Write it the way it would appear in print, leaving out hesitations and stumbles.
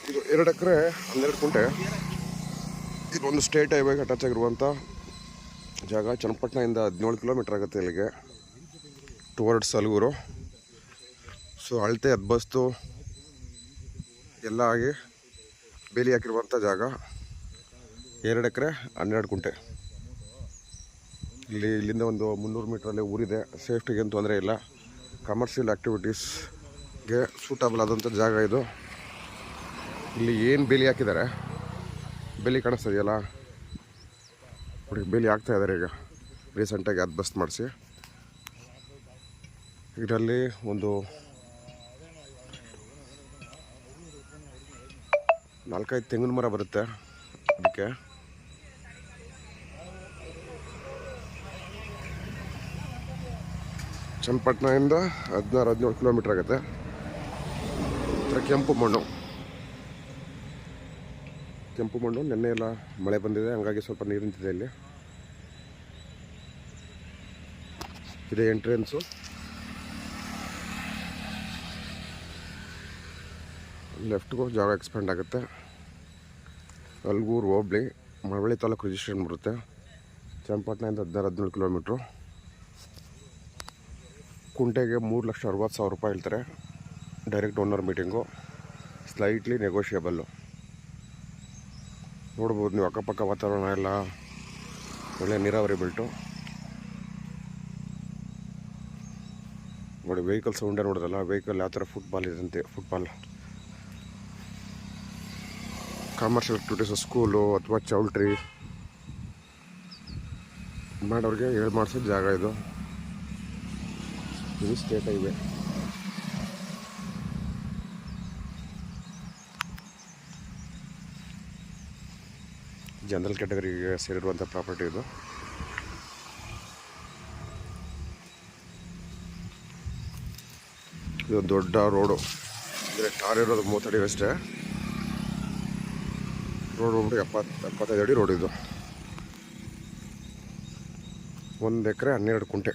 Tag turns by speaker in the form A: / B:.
A: ಇದು 2 ಎಕರೆ 12 ಕುಂಟೆ. ಇದೊಂದು ಸ್ಟೇಟ್ ಹೈವೇಗೆ ಅಟ್ಯಾಚ್ ಆಗಿರುವಂಥ ಜಾಗ. ಚನ್ನಪಟ್ಟಣದಿಂದ 17 ಕಿಲೋಮೀಟ್ರ್ ಆಗುತ್ತೆ ಇಲ್ಲಿಗೆ, ಟುವರ್ಡ್ಸ್ ಅಲಗೂರು. ಸೊ ಅಳತೆ ಹದ್ಬಸ್ತು ಎಲ್ಲ ಆಗಿ ಬೇಲಿ ಹಾಕಿರುವಂಥ ಜಾಗ. 2 ಎಕರೆ 12 ಕುಂಟೆ. ಇಲ್ಲಿಂದ ಒಂದು 300 ಮೀಟ್ರಲ್ಲಿ ಊರಿದೆ. ಸೇಫ್ಟಿಗೇನು ತೊಂದರೆ ಇಲ್ಲ. ಕಮರ್ಷಿಯಲ್ ಆ್ಯಕ್ಟಿವಿಟೀಸ್ಗೆ ಸೂಟಬಲ್ ಆದಂಥ ಜಾಗ ಇದು. ಇಲ್ಲಿ ಏನು ಬೇಲಿ ಹಾಕಿದ್ದಾರೆ, ಬೇಲಿ ಕಾಣಿಸ್ತದೆಯಲ್ಲ ನೋಡಿ, ಬೇಲಿ ಹಾಕ್ತಾ ಇದ್ದಾರೆ ಈಗ ರೀಸೆಂಟಾಗಿ ಹದ್ಬಸ್ತು ಮಾಡಿಸಿ. ಇದರಲ್ಲಿ ಒಂದು 4-5 ತೆಂಗಿನ ಮರ ಬರುತ್ತೆ ಅದಕ್ಕೆ. ಚನ್ನಪಟ್ಟಣದಿಂದ 16-17 ಕಿಲೋಮೀಟ್ರ್ ಆಗುತ್ತೆ. ಕೆಂಪು ಮಣ್ಣು ನೆನ್ನೆ ಎಲ್ಲ ಮಳೆ ಬಂದಿದೆ, ಹಂಗಾಗಿ ಸ್ವಲ್ಪ ನೀರು ನಿಂತಿದೆ ಇಲ್ಲಿ. ಇದೆ ಎಂಟ್ರೆನ್ಸು. ಲೆಫ್ಟ್ಗೂ ಜಾಗ ಎಕ್ಸ್ಪೆಂಡ್ ಆಗುತ್ತೆ. ಅಲಗೂರು ಹೋಬಳಿ, ಮಳವಳ್ಳಿ ತಾಲೂಕು ರಿಜಿಸ್ಟ್ರೇಷನ್ ಬರುತ್ತೆ. ಚನ್ನಪಟ್ಟಣದಿಂದ 16-17 ಕಿಲೋಮೀಟ್ರು. ಕುಂಟೆಗೆ 3,60,000 ರೂಪಾಯಿ ಹೇಳ್ತಾರೆ. Direct owner meeting, slightly negotiable. ನೋಡ್ಬೋದು ನೀವು, ಅಕ್ಕಪಕ್ಕ ವಾತಾವರಣ ಎಲ್ಲ ಒಳ್ಳೆ ನೀರಾವರಿ ಬೆಲ್ಟು ನೋಡಿ. ವೆಹಿಕಲ್ ಸೌಂಡೇ ನೋಡೋದಲ್ಲ, ವೆಹಿಕಲ್ ಯಾವ ಥರ ಫುಟ್ಬಾಲ್ ಇದಂತೆ. ಫುಟ್ಬಾಲ್ ಕಮರ್ಷಿಯಲ್ ಆಕ್ಟಿವಿಟೀಸು, ಸ್ಕೂಲು ಅಥವಾ ಚೌಲ್ಟ್ರಿ ಮಾಡೋರಿಗೆ ಹೇಳಿ ಮಾಡಿಸೋ ಜಾಗ ಇದು. ಇದು ಸ್ಟೇಟ್ ಹೈವೇ. ಜನರಲ್ ಕ್ಯಾಟಗರಿಗೆ ಸೇರಿರುವಂಥ ಪ್ರಾಪರ್ಟಿ ಇದು. ಇದು ದೊಡ್ಡ ರೋಡು, ಅಂದರೆ ಟಾರ್ ಇರೋದು 30 ಅಡಿ ಅಷ್ಟೇ. ರೋಡ್ ಹೋಗ್ಬಿಟ್ಟು 70-75 ಅಡಿ ರೋಡ್ ಇದು. 1 ಎಕರೆ 12 ಕುಂಟೆ.